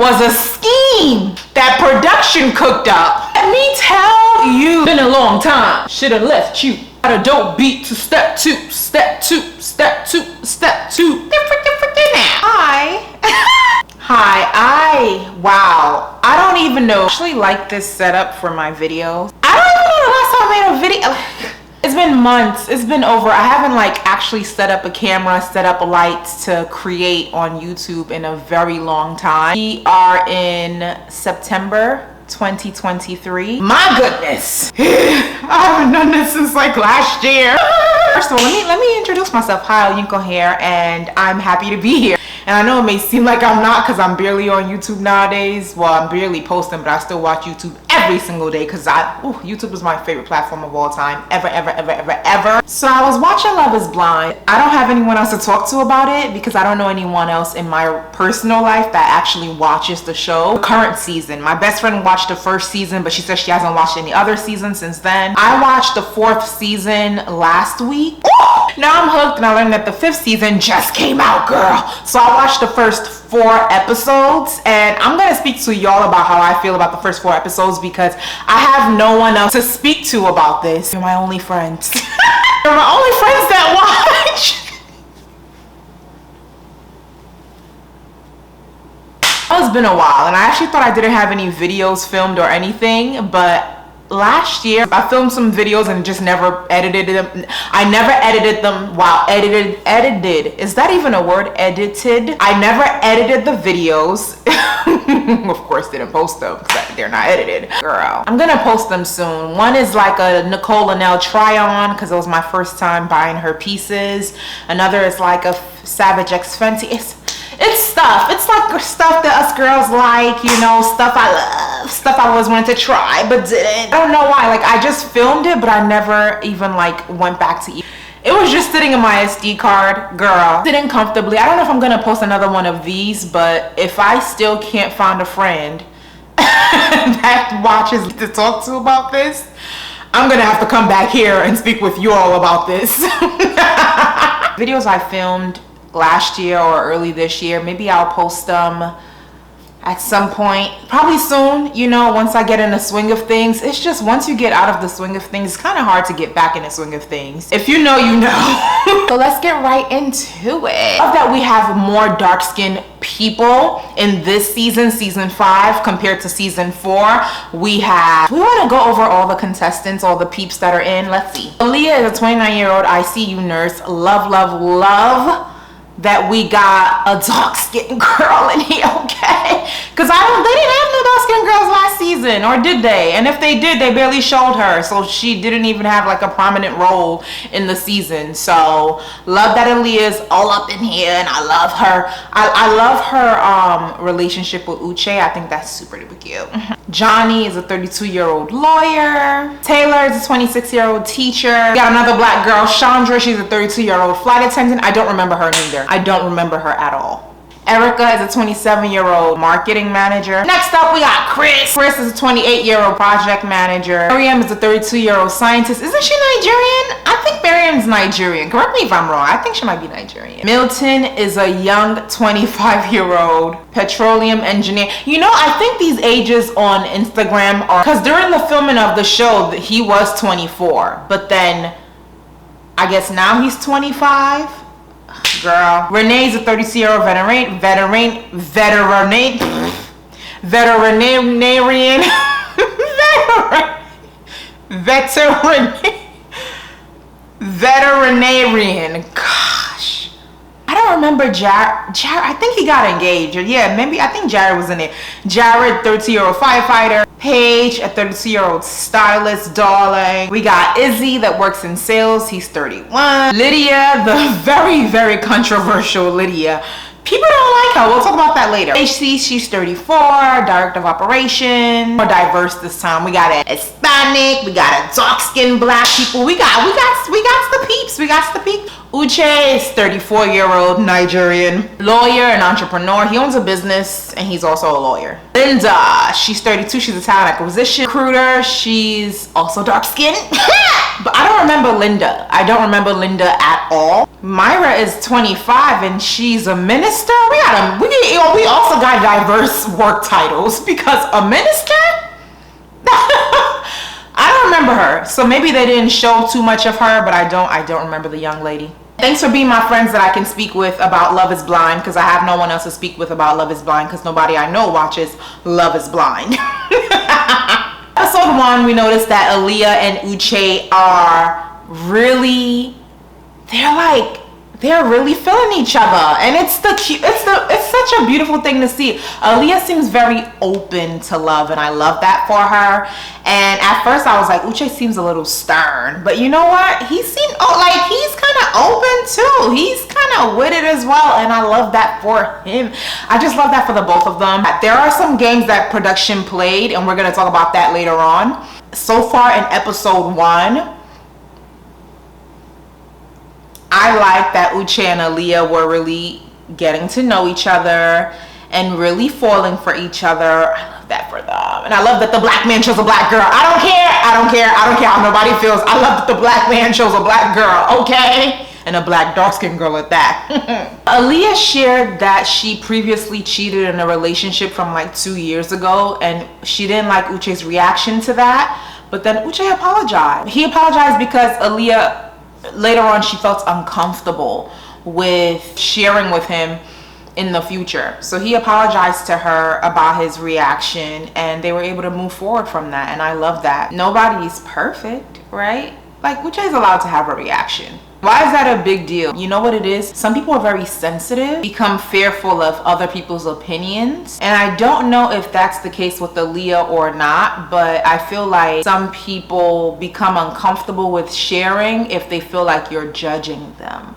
was a scheme that production cooked up. Let me tell you, been a long time. Should've left you at a dope beat to step two, step two, step two, step two. Hi. Wow. I don't even know. I actually like this setup for my videos. I don't even know the last time I made a video. It's been months. It's been over. I haven't like actually set up a camera, set up lights to create on YouTube in a very long time. We are in September 2023. My goodness. I haven't done this since like last year. First of all, let me introduce myself. Hi, Oyinkan here, and I'm happy to be here. And I know it may seem like I'm not because I'm barely on YouTube nowadays. Well, I'm barely posting, but I still watch YouTube every single day because YouTube is my favorite platform of all time. Ever. So I was watching Love is Blind. I don't have anyone else to talk to about it because I don't know anyone else in my personal life that actually watches the show. The current season. My best friend watched the first season, but she says she hasn't watched any other seasons since then. I watched the 4th season last week. Now I'm hooked, and I learned that the 5th season just came out, girl. So I watched the first 4 episodes, and I'm gonna speak to y'all about how I feel about the first 4 episodes because I have no one else to speak to about this. You're my only friends. You're my only friends that watch. It's been a while, and I actually thought I didn't have any videos filmed or anything, but last year I filmed some videos and just never edited them. I never edited them. Wow, edited. Is that even a word? Edited. I never edited the videos. Of course didn't post them because they're not edited. Girl, I'm gonna post them soon. One is like a Nicole Linnell try on because it was my first time buying her pieces. Another is like a Savage X Fenty. It's stuff. It's like stuff that us girls like, you know, stuff I love, stuff I always wanted to try but didn't. I don't know why. Like, I just filmed it, but I never even like went back to eat. It was just sitting in my SD card, girl. Sitting comfortably. I don't know if I'm gonna post another one of these, but if I still can't find a friend that watches to talk to about this, I'm gonna have to come back here and speak with you all about this. Videos I filmed last year or early this year, maybe I'll post them at some point, probably soon, you know, once I get in the swing of things. It's just once you get out of the swing of things, it's kind of hard to get back in the swing of things. If you know, you know. So let's get right into it. I love that we have more dark-skinned people in this season 5 compared to season 4. We want to go over all the contestants, all the peeps that are in. Let's see. Aaliyah is a 29-year-old ICU nurse. Love that we got a dark-skinned girl in here, okay? Because they didn't have no dark-skinned girls last season, or did they? And if they did, they barely showed her, so she didn't even have like a prominent role in the season. So love that Aaliyah's all up in here, and I love her. I love her relationship with Uche. I think that's super duper cute. Johnny is a 32-year-old lawyer. Taylor is a 26-year-old teacher. We got another black girl, Chandra. She's a 32-year-old flight attendant. I don't remember her neither. I don't remember her at all. Erica is a 27-year-old marketing manager. Next up, we got Chris. Chris is a 28-year-old project manager. Miriam is a 32-year-old scientist. Isn't she Nigerian? I think Miriam's Nigerian. Correct me if I'm wrong. I think she might be Nigerian. Milton is a young 25-year-old petroleum engineer. You know, I think these ages on Instagram are, because during the filming of the show, he was 24. But then, I guess now he's 25. Girl. Renee's a 32-year-old veterinarian. Gosh. I don't remember Jared. I think he got engaged. Yeah, maybe. I think Jared was in it. Jared, 32-year-old firefighter. Paige, a 32-year-old stylist, darling. We got Izzy that works in sales. He's 31. Lydia, the very controversial Lydia. People don't like her. We'll talk about that later. HC, she's 34, director of operations. More diverse this time. We got a Hispanic. We got a dark-skinned black people. We got the peeps. We got the peeps. Uche is 34-year-old Nigerian lawyer and entrepreneur. He owns a business and he's also a lawyer. Linda, she's 32. She's a talent acquisition recruiter. She's also dark-skinned. But I don't remember Linda. I don't remember Linda at all. Myra is 25 and she's a minister. We also got diverse work titles, because a minister? I don't remember her. So maybe they didn't show too much of her, but I don't remember the young lady. Thanks for being my friends that I can speak with about Love is Blind, because I have no one else to speak with about Love is Blind, because nobody I know watches Love is Blind. Episode 1, we noticed that Aaliyah and Uche are really, they're really feeling each other, and it's such a beautiful thing to see. Aaliyah seems very open to love, and I love that for her. And at first I was like, Uche seems a little stern, but you know what? He seemed like he's kind of open too. He's kind of with it as well, and I love that for him. I just love that for the both of them. There are some games that production played, and we're gonna talk about that later on. So far in episode 1, I like that Uche and Aaliyah were really getting to know each other and really falling for each other. I love that for them. And I love that the black man chose a black girl. I don't care how nobody feels. I love that the black man chose a black girl, okay? And a black dark-skinned girl at that. Aaliyah shared that she previously cheated in a relationship from like 2 years ago, and she didn't like Uche's reaction to that. But then Uche apologized. He apologized because Aaliyah, later on, she felt uncomfortable with sharing with him in the future. So he apologized to her about his reaction, and they were able to move forward from that. And I love that. Nobody's perfect, right? Like, Uche is allowed to have a reaction. Why is that a big deal? You know what it is? Some people are very sensitive, become fearful of other people's opinions. And I don't know if that's the case with Aaliyah or not, but I feel like some people become uncomfortable with sharing if they feel like you're judging them.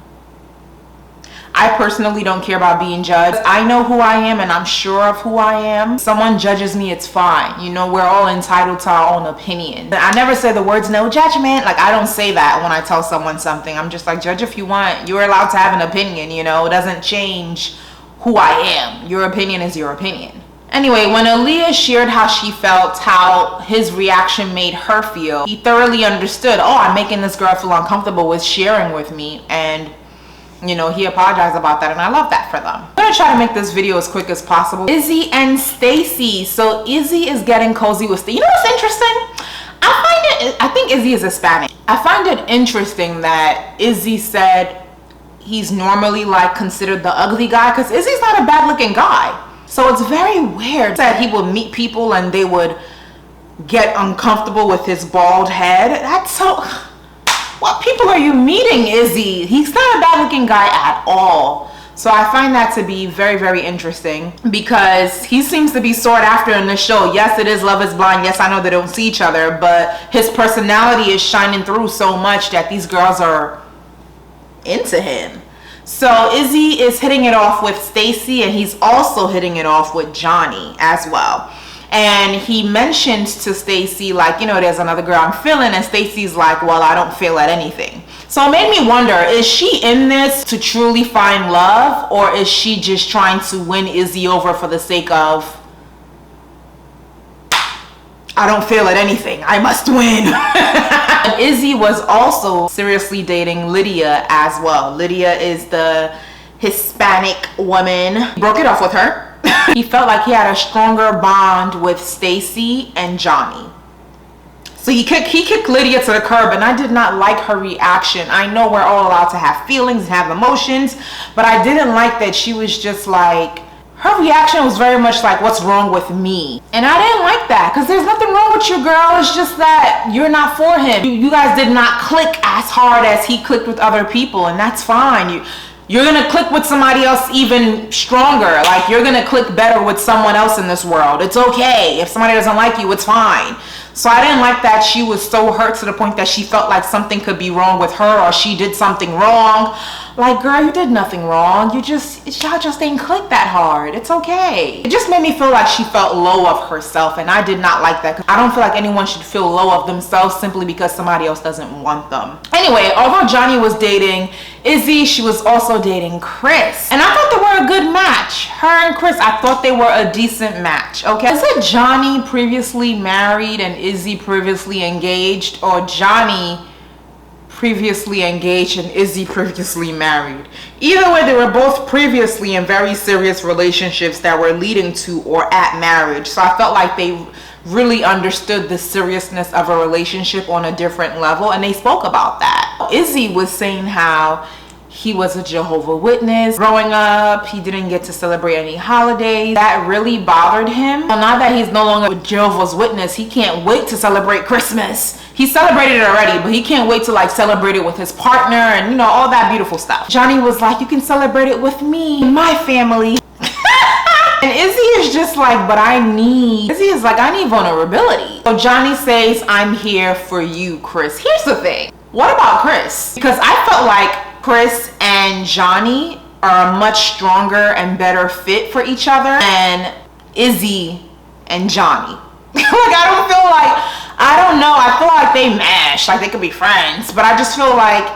I personally don't care about being judged. I know who I am, and I'm sure of who I am. Someone judges me, it's fine. You know, we're all entitled to our own opinion. I never say the words no judgment. Like, I don't say that when I tell someone something. I'm just like, judge if you want. You're allowed to have an opinion, you know. It doesn't change who I am. Your opinion is your opinion. Anyway, when Aaliyah shared how she felt, how his reaction made her feel, he thoroughly understood, oh, I'm making this girl feel uncomfortable with sharing with me, and you know, he apologized about that, and I love that for them. I'm gonna try to make this video as quick as possible. Izzy and Stacy. So Izzy is getting cozy with Stacy. You know what's interesting? I think Izzy is Hispanic. I find it interesting that Izzy said he's normally like considered the ugly guy, because Izzy's not a bad looking guy. So it's very weird that he would meet people and they would get uncomfortable with his bald head. That's so... What people are you meeting, Izzy? He's not a bad looking guy at all. So I find that to be very, very interesting, because he seems to be sought after in the show. Yes, it is Love is Blind. Yes, I know they don't see each other, but his personality is shining through so much that these girls are into him. So Izzy is hitting it off with Stacy, and he's also hitting it off with Johnny as well. And he mentioned to Stacy, like, you know, there's another girl I'm feeling, and Stacy's like, well, I don't feel at anything. So it made me wonder, is she in this to truly find love, or is she just trying to win Izzy over for the sake of, I don't feel at anything, I must win? And Izzy was also seriously dating Lydia as well. Lydia is the Hispanic woman. He broke it off with her. He felt like he had a stronger bond with Stacy and Johnny. So he kicked Lydia to the curb, and I did not like her reaction. I know we're all allowed to have feelings and have emotions, but I didn't like that she was just like, her reaction was very much like, what's wrong with me? And I didn't like that, because there's nothing wrong with you, girl. It's just that you're not for him. You guys did not click as hard as he clicked with other people, and that's fine. You're gonna click with somebody else even stronger. Like, you're gonna click better with someone else in this world. It's okay. If somebody doesn't like you, it's fine. So I didn't like that she was so hurt to the point that she felt like something could be wrong with her, or she did something wrong. Like, girl, you did nothing wrong. Y'all just didn't click that hard. It's okay. It just made me feel like she felt low of herself, and I did not like that. I don't feel like anyone should feel low of themselves simply because somebody else doesn't want them. Anyway, although Johnny was dating Izzy, she was also dating Chris. And I thought they were a good match. Her and Chris, I thought they were a decent match, okay? Is it Johnny previously married and Izzy previously engaged, or Johnny previously engaged and Izzy previously married. Either way, they were both previously in very serious relationships that were leading to or at marriage. So I felt like they really understood the seriousness of a relationship on a different level, and they spoke about that. Izzy was saying how he was a Jehovah's Witness growing up. He didn't get to celebrate any holidays. That really bothered him. Well, now that he's no longer a Jehovah's Witness, he can't wait to celebrate Christmas. He celebrated it already, but he can't wait to like celebrate it with his partner and, you know, all that beautiful stuff. Johnny was like, you can celebrate it with me and my family. And Izzy is just like, but Izzy is like, I need vulnerability. So Johnny says, I'm here for you, Chris. Here's the thing. What about Chris? Because I felt like Chris and Johnny are a much stronger and better fit for each other than Izzy and Johnny. Like, I don't know. I feel like they mash, like they could be friends, but I just feel like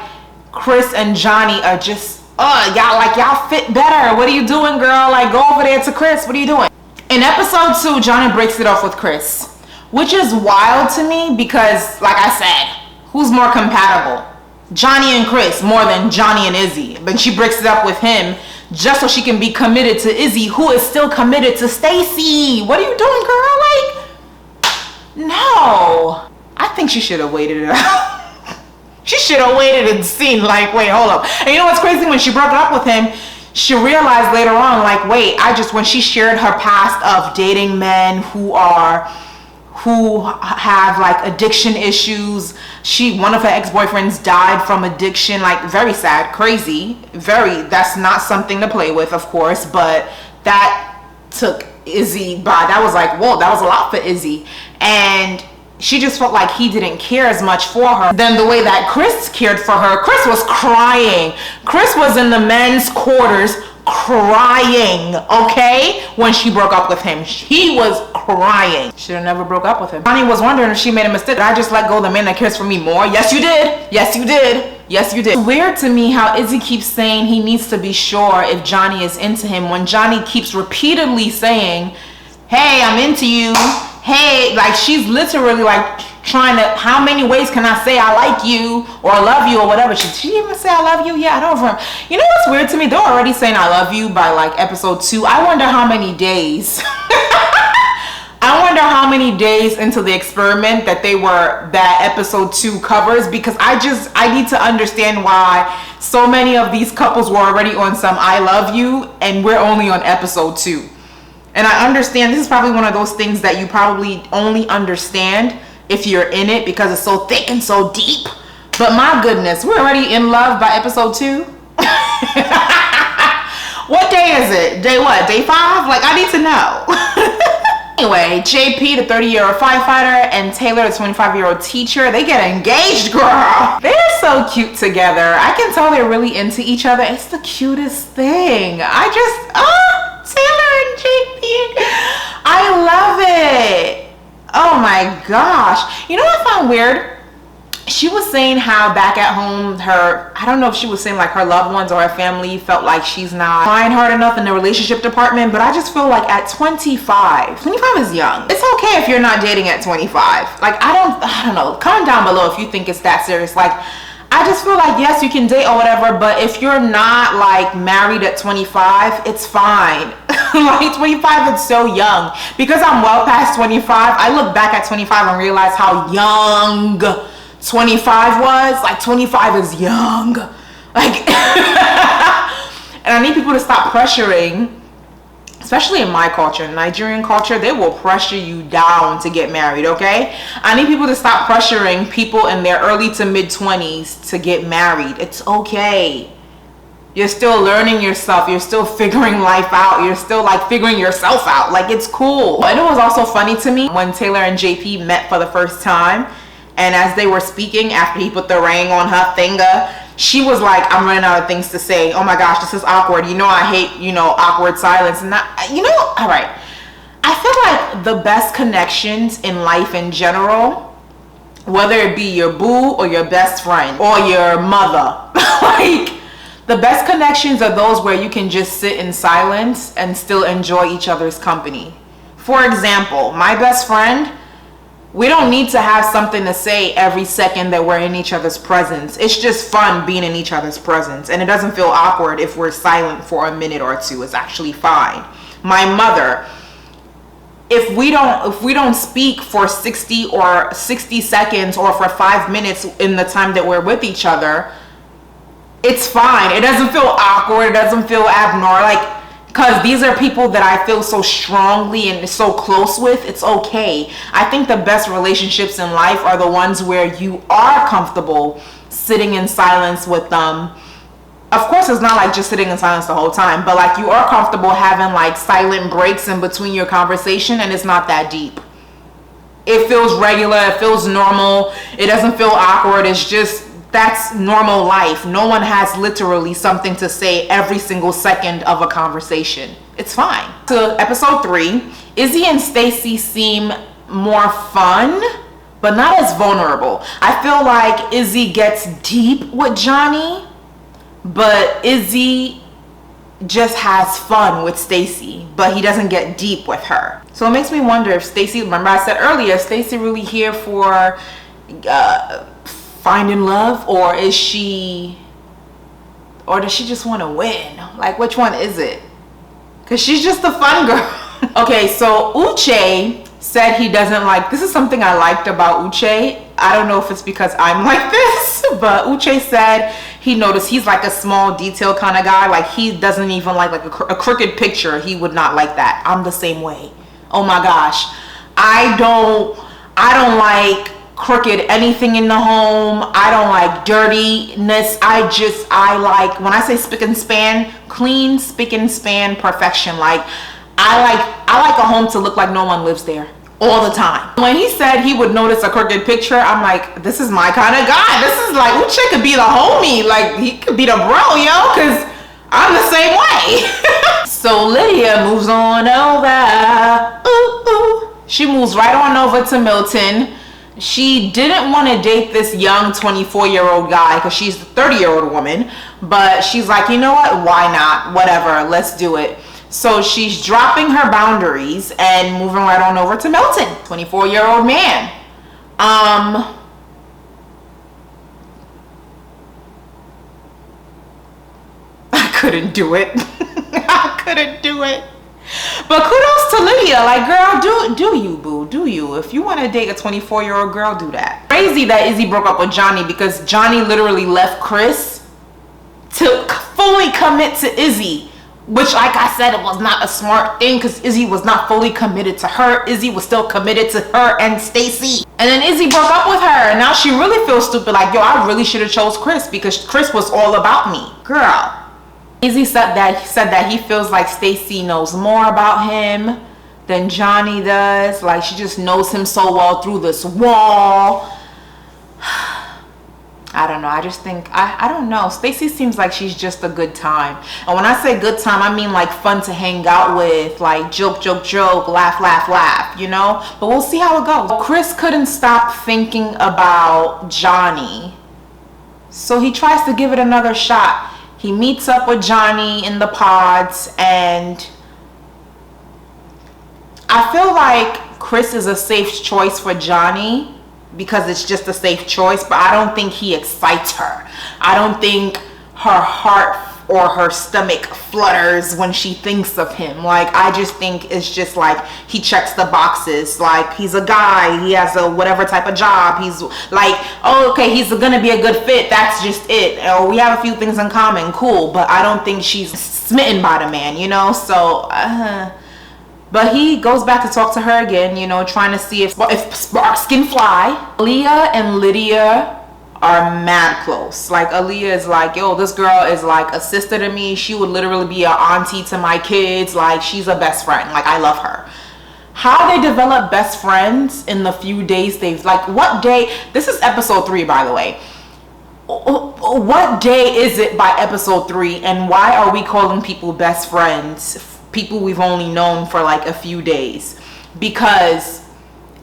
Chris and Johnny are just, y'all fit better. What are you doing, girl? Like, go over there to Chris. What are you doing? In episode 2, Johnny breaks it off with Chris, which is wild to me because, like I said, who's more compatible? Johnny and Chris more than Johnny and Izzy. But she breaks it up with him just so she can be committed to Izzy, who is still committed to Stacy. What are you doing, girl? Like, no. I think she should have waited it out. She should have waited and seen, like, wait, hold up. And you know what's crazy? When she broke it up with him, she realized later on, like, wait, when she shared her past of dating men who have like addiction issues. One of her ex-boyfriends died from addiction, like very sad, crazy, that's not something to play with, of course, but that took Izzy by, that was like, whoa, that was a lot for Izzy. And she just felt like he didn't care as much for her than the way that Chris cared for her. Chris was crying. Chris was in the men's quarters crying, okay, when she broke up with him. He was crying. Should have never broke up with him. Johnny was wondering if she made a mistake. Did I just let go of the man that cares for me more? Yes, you did. Yes, you did. Yes, you did. It's weird to me how Izzy keeps saying he needs to be sure if Johnny is into him when Johnny keeps repeatedly saying, hey, I'm into you. Hey, like she's literally like trying to, how many ways can I say I like you or love you or whatever? Should she even say I love you? Yeah, I don't remember. You know what's weird to me? They're already saying I love you by like episode 2. I wonder how many days. I wonder how many days into the experiment that episode 2 covers, because I need to understand why so many of these couples were already on some I love you and we're only on episode 2. And I understand this is probably one of those things that you probably only understand if you're in it because it's so thick and so deep. But my goodness, we're already in love by episode 2. What day is it? Day what? Day 5? Like, I need to know. Anyway, JP, the 30-year-old firefighter, and Taylor, the 25-year-old teacher, they get engaged, girl. They're so cute together. I can tell they're really into each other. It's the cutest thing. Taylor and JP. I love it. Oh my gosh. You know what I found weird? She was saying how back at home, I don't know if she was saying like her loved ones or her family felt like she's not trying hard enough in the relationship department, but I just feel like at 25 is young. It's okay if you're not dating at 25. Like, I don't know. Comment down below if you think it's that serious. Like, I just feel like, yes, you can date or whatever, but if you're not like married at 25, it's fine. Like 25 is so young. Because I'm well past 25, I look back at 25 and realize how young 25 was. Like 25 is young. Like, and I need people to stop pressuring, especially in my culture, Nigerian culture, they will pressure you down to get married, okay? I need people to stop pressuring people in their early to mid 20s to get married. It's okay. You're still learning yourself. You're still figuring life out. You're still like figuring yourself out. Like, it's cool. And it was also funny to me when Taylor and JP met for the first time. And as they were speaking, after he put the ring on her finger, she was like, I'm running out of things to say. Oh my gosh, this is awkward. You know, I hate, awkward silence. And all right. I feel like the best connections in life in general, whether it be your boo or your best friend or your mother, like, the best connections are those where you can just sit in silence and still enjoy each other's company. For example, my best friend, We don't need to have something to say every second that we're in each other's presence. It's just fun being in each other's presence. And it doesn't feel awkward if we're silent for a minute or two. It's actually fine. My mother, if we don't speak for 60 seconds or for 5 minutes in the time that we're with each other, it's fine. It doesn't feel awkward. It doesn't feel abnormal. Like, because these are people that I feel so strongly and so close with. It's okay. I think the best relationships in life are the ones where you are comfortable sitting in silence with them. Of course, it's not like just sitting in silence the whole time, but like you are comfortable having like silent breaks in between your conversation, and it's not that deep. It feels regular. It feels normal. It doesn't feel awkward. It's just, that's normal life. No one has literally something to say every single second of a conversation. It's fine. So episode 3, Izzy and Stacey seem more fun, but not as vulnerable. I feel like Izzy gets deep with Johnny, but Izzy just has fun with Stacey, but he doesn't get deep with her. So it makes me wonder if Stacey, remember I said earlier, Stacey really here for finding love, or is she, or does she just want to win? Like, which one is it? Because she's just a fun girl. Okay, so Uche said he doesn't like, this is something I liked about Uche. I don't know if it's because I'm like this, but Uche said he noticed he's like a small detail kind of guy. Like, he doesn't even like a crooked picture. He would not like that. I'm the same way. Oh my gosh. I don't like crooked anything in the home. I don't like dirtiness. I like, when I say spick and span, clean, spick and span perfection. Like, I like a home to look like no one lives there all the time. When he said he would notice a crooked picture, I'm like, this is my kind of guy. This is like, Uche could be the homie. Like, he could be the bro, yo, because I'm the same way. So Lydia moves on over. Ooh, ooh. She moves right on over to Milton. She didn't want to date this young 24-year-old guy because she's a 30-year-old woman, but she's like, you know what? Why not? Whatever. Let's do it. So she's dropping her boundaries and moving right on over to Milton, 24-year-old man. I couldn't do it. I couldn't do it. But kudos to Lydia. Like, girl, do you, boo. Do you. If you want to date a 24-year-old girl, do that. Crazy that Izzy broke up with Johnny, because Johnny literally left Chris to fully commit to Izzy. Which, like I said, it was not a smart thing, because Izzy was not fully committed to her. Izzy was still committed to her and Stacey. And then Izzy broke up with her, and now she really feels stupid. Like, yo, I really should have chose Chris, because Chris was all about me. Girl. Izzy said that he feels like Stacey knows more about him than Johnny does. Like, she just knows him so well through this wall. I don't know. I just think, I don't know. Stacey seems like she's just a good time. And when I say good time, I mean like fun to hang out with, like joke, joke, joke, laugh, laugh, laugh, you know? But we'll see how it goes. Chris couldn't stop thinking about Johnny, so he tries to give it another shot. He meets up with Johnny in the pods, and I feel like Chris is a safe choice for Johnny because it's just a safe choice, but I don't think he excites her. I don't think her heart or her stomach flutters when she thinks of him. Like, I just think it's just like he checks the boxes. Like, he's a guy, he has a whatever type of job, he's like, oh, okay, he's gonna be a good fit, that's just it. Or we have a few things in common, cool, but I don't think she's smitten by the man, you know? So but he goes back to talk to her again, you know, trying to see if sparks can fly. Aaliyah and Lydia are mad close. Like, Aaliyah is like, yo, this girl is like a sister to me. She would literally be an auntie to my kids. Like, she's a best friend. Like, I love her. How they develop best friends in the few days they've, like, what day, this is episode 3, by the way. What day is it by episode 3, and why are we calling people best friends? People we've only known for like a few days. Because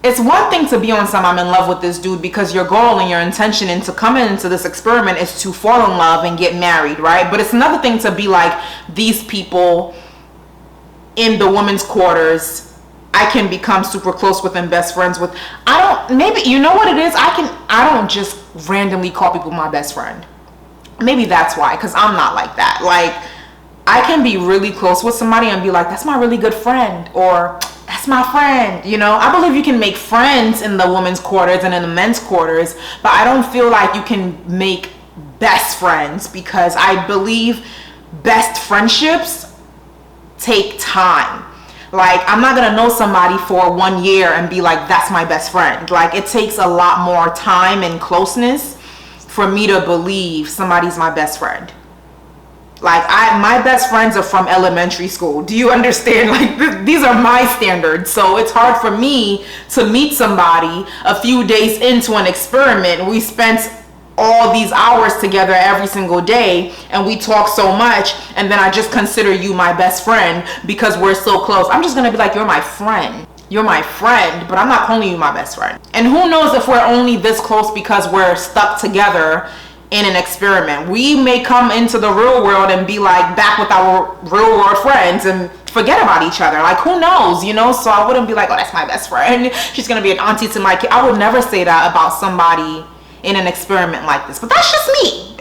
it's one thing to be on some I'm in love with this dude, because your goal and your intention into coming into this experiment is to fall in love and get married, right? But it's another thing to be like these people in the women's quarters I can become super close with and best friends with. Maybe, you know what it is? I don't just randomly call people my best friend. Maybe that's why, because I'm not like that. Like, I can be really close with somebody and be like, that's my really good friend, or that's my friend, you know? I believe you can make friends in the women's quarters and in the men's quarters, but I don't feel like you can make best friends, because I believe best friendships take time. Like, I'm not gonna know somebody for 1 year and be like, that's my best friend. Like, it takes a lot more time and closeness for me to believe somebody's my best friend. Like, my best friends are from elementary school. Do you understand? Like, these are my standards. So it's hard for me to meet somebody a few days into an experiment. We spent all these hours together every single day, and we talk so much, and then I just consider you my best friend because we're so close. I'm just gonna be like, you're my friend. You're my friend, but I'm not calling you my best friend. And who knows if we're only this close because we're stuck together in an experiment. We may come into the real world and be like back with our real world friends and forget about each other. Like, who knows, you know? So I wouldn't be like, oh, that's my best friend. She's gonna be an auntie to my kid. I would never say that about somebody in an experiment like this. But that's just me.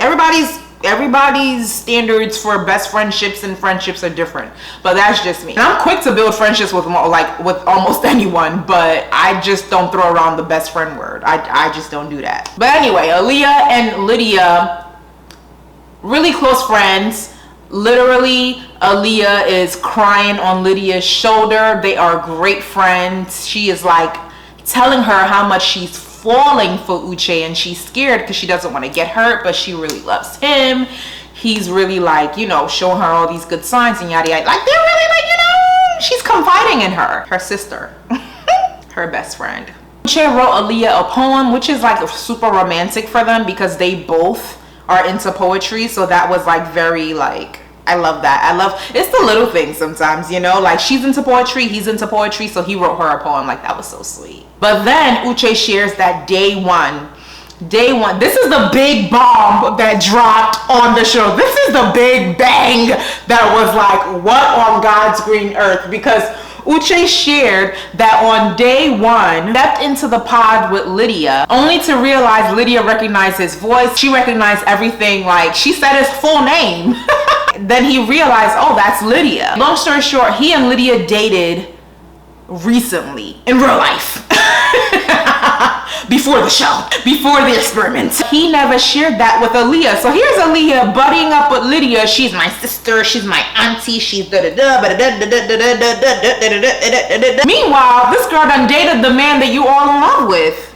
Everybody's standards for best friendships and friendships are different, but that's just me. And I'm quick to build friendships with almost anyone, but I just don't throw around the best friend word. I just don't do that. But anyway, Aaliyah and Lydia, really close friends. Literally, Aaliyah is crying on Lydia's shoulder. They are great friends. She is like telling her how much she's falling for Uche, and she's scared because she doesn't want to get hurt, but she really loves him. He's really like, you know, showing her all these good signs and yada yada. Like, they're really like, you know, she's confiding in her sister, her best friend. Uche wrote Aaliyah a poem, which is like super romantic for them because they both are into poetry. So that was like very like, I love that. It's the little things sometimes, you know, like she's into poetry, he's into poetry, so he wrote her a poem. Like, that was so sweet. But then Uche shares that day one, this is the big bomb that dropped on the show. This is the big bang that was like, what on God's green earth? Because Uche shared that on day one, stepped into the pod with Lydia, only to realize Lydia recognized his voice. She recognized everything, like she said his full name. Then he realized, oh, that's Lydia. Long story short, he and Lydia dated recently in real life. Before the show, before the experiment. He never shared that with Aaliyah. So here's Aaliyah buddying up with Lydia. She's my sister, she's my auntie, she's da-da-da. Meanwhile, this girl done dated the man that you all in love with.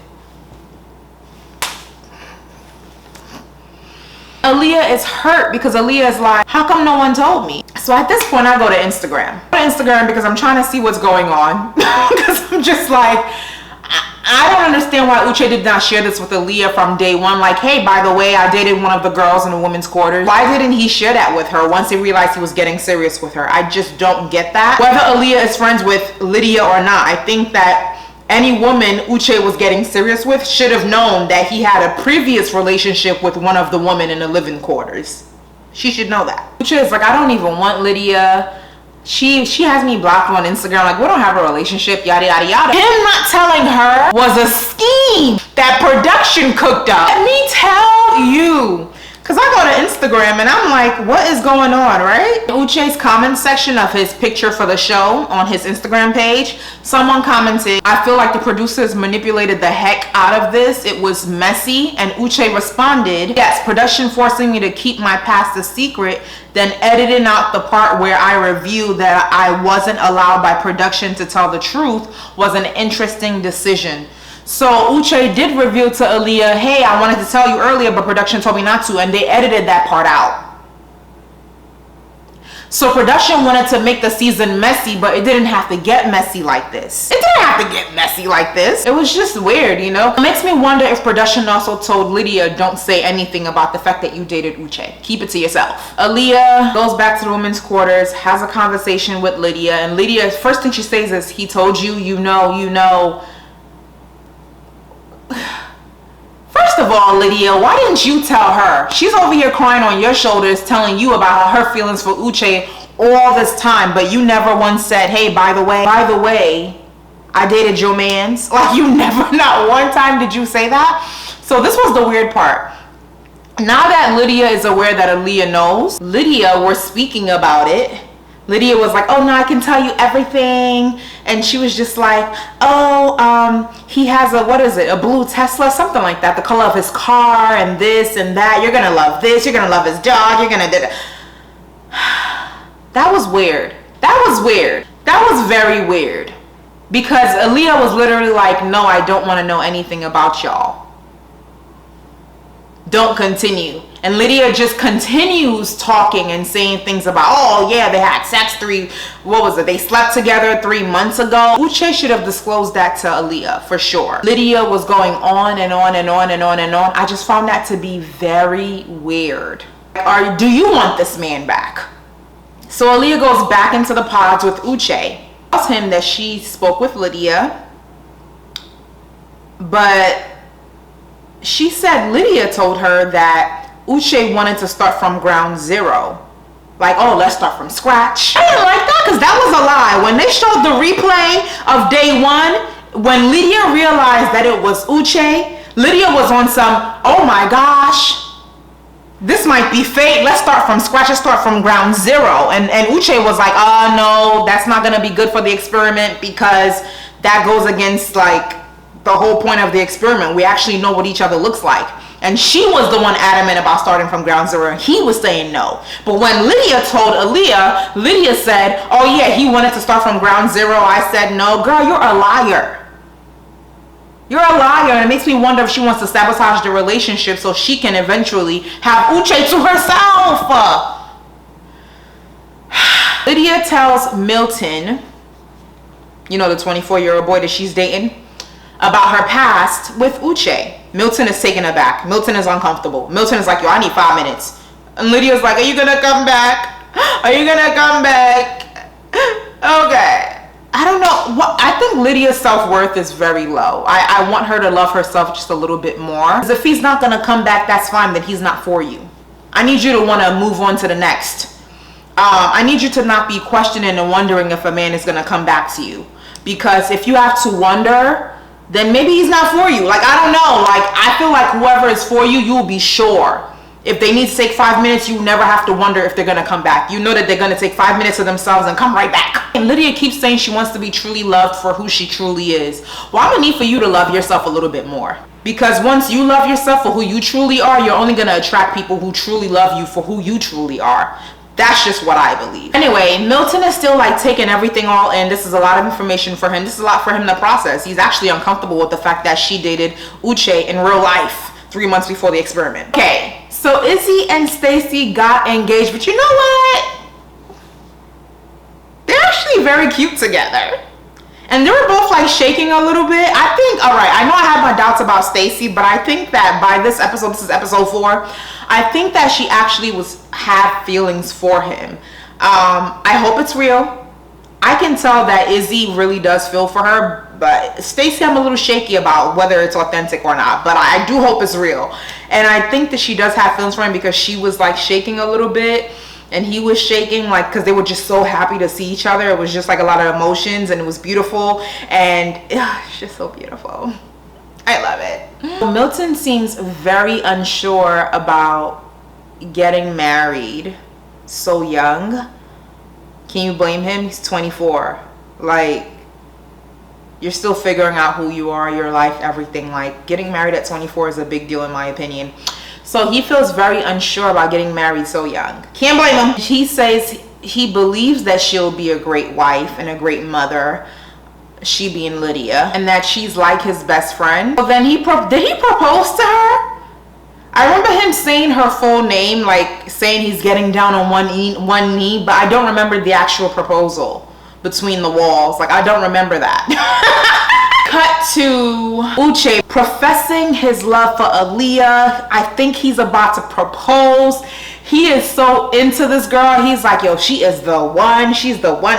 Aaliyah is hurt because Aaliyah is like, how come no one told me? So at this point, I go to Instagram. Because I'm trying to see what's going on. Because I'm just like, I don't understand why Uche did not share this with Aaliyah from day one. Like, hey, by the way, I dated one of the girls in the women's quarters. Why didn't he share that with her once he realized he was getting serious with her? I just don't get that. Whether Aaliyah is friends with Lydia or not, I think that any woman Uche was getting serious with should have known that he had a previous relationship with one of the women in the living quarters. She should know that. Uche is like, I don't even want Lydia. She has me blocked on Instagram. Like, we don't have a relationship, yada yada yada. Him not telling her was a scheme that production cooked up. Let me tell you. Because I go to Instagram and I'm like, what is going on, right? Uche's comment section of his picture for the show on his Instagram page, someone commented, I feel like the producers manipulated the heck out of this. It was messy. And Uche responded, yes, production forcing me to keep my past a secret, then editing out the part where I reviewed that I wasn't allowed by production to tell the truth was an interesting decision. So Uche did reveal to Aaliyah, hey, I wanted to tell you earlier, but production told me not to, and they edited that part out. So production wanted to make the season messy, but it didn't have to get messy like this. It didn't have to get messy like this. It was just weird, you know? It makes me wonder if production also told Lydia, don't say anything about the fact that you dated Uche. Keep it to yourself. Aaliyah goes back to the women's quarters, has a conversation with Lydia, and Lydia, first thing she says is, he told you, you know. First of all, Lydia, why didn't you tell her? She's over here crying on your shoulders, telling you about her feelings for Uche all this time, but you never once said, hey, by the way, I dated your mans. Like, you never, not one time did you say that. So this was the weird part. Now that Lydia is aware that Aaliyah knows, Lydia was speaking about it. Lydia was like, oh no, I can tell you everything. And she was just like, oh, he has a, what is it? A blue Tesla, something like that. The color of his car and this and that. You're going to love this. You're going to love his dog. You're going to do that. That was weird. That was weird. That was very weird. Because Aaliyah was literally like, no, I don't want to know anything about y'all. Don't continue. And Lydia just continues talking and saying things about, oh yeah, they had sex they slept together 3 months ago. Uche should have disclosed that to Aaliyah for sure. Lydia was going on and on and on and on and on. I just found that to be very weird. Do you want this man back? So Aaliyah goes back into the pods with Uche. Tells him that she spoke with Lydia, but she said Lydia told her that Uche wanted to start from ground zero. Like, oh, let's start from scratch. I didn't like that because that was a lie. When they showed the replay of day one, when Lydia realized that it was Uche, Lydia was on some, oh my gosh, this might be fate. Let's start from scratch. Let's start from ground zero. And Uche was like, oh no, that's not going to be good for the experiment because that goes against like the whole point of the experiment. We actually know what each other looks like. And she was the one adamant about starting from ground zero, and he was saying no. But when Lydia told Aaliyah, Lydia said, oh yeah, he wanted to start from ground zero. I said, no, girl, you're a liar. You're a liar. And it makes me wonder if she wants to sabotage the relationship so she can eventually have Uche to herself. Lydia tells Milton, you know, the 24-year-old boy that she's dating, about her past with Uche. Milton is taken aback. Milton is uncomfortable. Milton is like, yo, I need 5 minutes. And Lydia's like, are you gonna come back? Are you gonna come back? Okay. I don't know. I think Lydia's self-worth is very low. I want her to love herself just a little bit more. Because if he's not gonna come back, that's fine, then he's not for you. I need you to want to move on to the next. I need you to not be questioning and wondering if a man is gonna come back to you. Because if you have to wonder, then maybe he's not for you. Like, I don't know. Like, I feel like whoever is for you, you'll be sure. If they need to take 5 minutes, you never have to wonder if they're going to come back. You know that they're going to take 5 minutes of themselves and come right back. And Lydia keeps saying she wants to be truly loved for who she truly is. Well, I'm going to need for you to love yourself a little bit more. Because once you love yourself for who you truly are, you're only going to attract people who truly love you for who you truly are. That's just what I believe. Anyway, Milton is still like taking everything all in. This is a lot of information for him. This is a lot for him to process. He's actually uncomfortable with the fact that she dated Uche in real life 3 months before the experiment. Okay, so Izzy and Stacy got engaged, but you know what? They're actually very cute together. And they were both like shaking a little bit. I think, all right, I know I had my doubts about Stacy, but I think that by this is episode 4, I think that she actually had feelings for him. I hope it's real. I can tell that Izzy really does feel for her, but Stacy I'm a little shaky about whether it's authentic or not, but I do hope it's real. And I think that she does have feelings for him because she was like shaking a little bit. And he was shaking, like, because they were just so happy to see each other. It was just like a lot of emotions, and it was beautiful. And it's just so beautiful. I love it. Milton seems very unsure about getting married so young. Can you blame him? He's 24. Like, you're still figuring out who you are, your life, everything. Like, getting married at 24 is a big deal in my opinion. So he feels very unsure about getting married so young. Can't blame him. He says he believes that she'll be a great wife and a great mother, she being Lydia, and that she's like his best friend. Well, then did he propose to her? I remember him saying her full name, like saying he's getting down on one knee, but I don't remember the actual proposal between the walls. Like, I don't remember that. Cut to Uche professing his love for Aaliyah. I think he's about to propose. He is so into this girl. He's like, yo, she is the one. She's the one.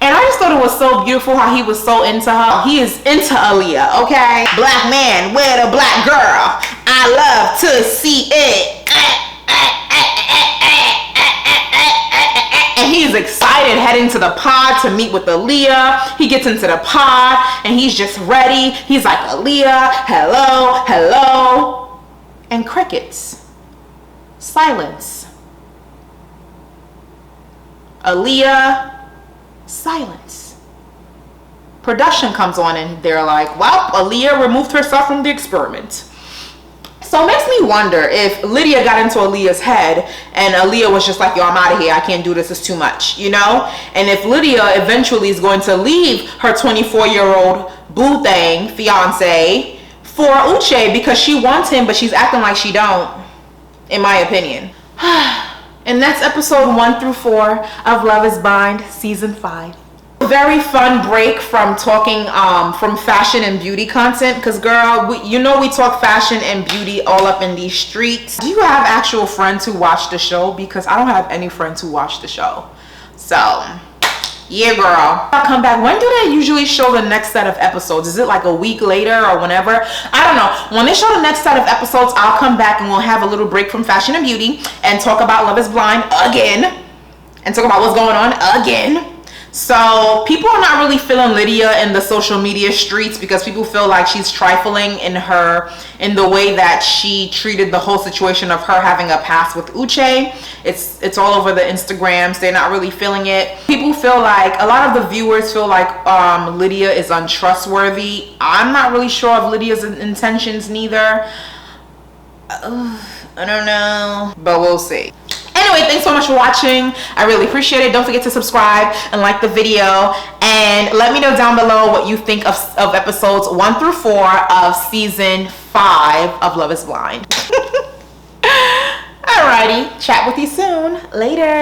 And I just thought it was so beautiful how he was so into her. He is into Aaliyah, okay? Black man with a black girl. I love to see it. and he's excited heading to the pod to meet with Aaliyah. He gets into the pod and he's just ready. He's like, Aaliyah, hello, hello. And crickets. Silence. Aaliyah, silence. Production comes on and they're like, well, Aaliyah removed herself from the experiment. So it makes me wonder if Lydia got into Aaliyah's head and Aaliyah was just like, yo, I'm out of here. I can't do this. It's too much, you know? And if Lydia eventually is going to leave her 24-year-old boo thing, fiance, for Uche because she wants him, but she's acting like she don't, in my opinion. And that's episode 1 through 4 of Love is Blind season 5. Very fun break from talking from fashion and beauty content, because girl, we talk fashion and beauty all up in these streets. Do you have actual friends who watch the show? Because I don't have any friends who watch the show. So yeah, girl, I'll come back. When do they usually show the next set of episodes? Is it like a week later or whenever? I don't know. When they show the next set of episodes, I'll come back and we'll have a little break from fashion and beauty and talk about Love is Blind again and talk about what's going on again. So people are not really feeling Lydia in the social media streets because people feel like she's trifling in the way that she treated the whole situation of her having a past with Uche. It's all over the Instagrams. They're not really feeling it. People feel like, a lot of the viewers feel like Lydia is untrustworthy. I'm not really sure of Lydia's intentions neither. I don't know, but we'll see. Anyway, thanks so much for watching. I really appreciate it. Don't forget to subscribe and like the video, and let me know down below what you think of episodes 1 through 4 of season 5 of Love is Blind. Alrighty, chat with you soon. Later.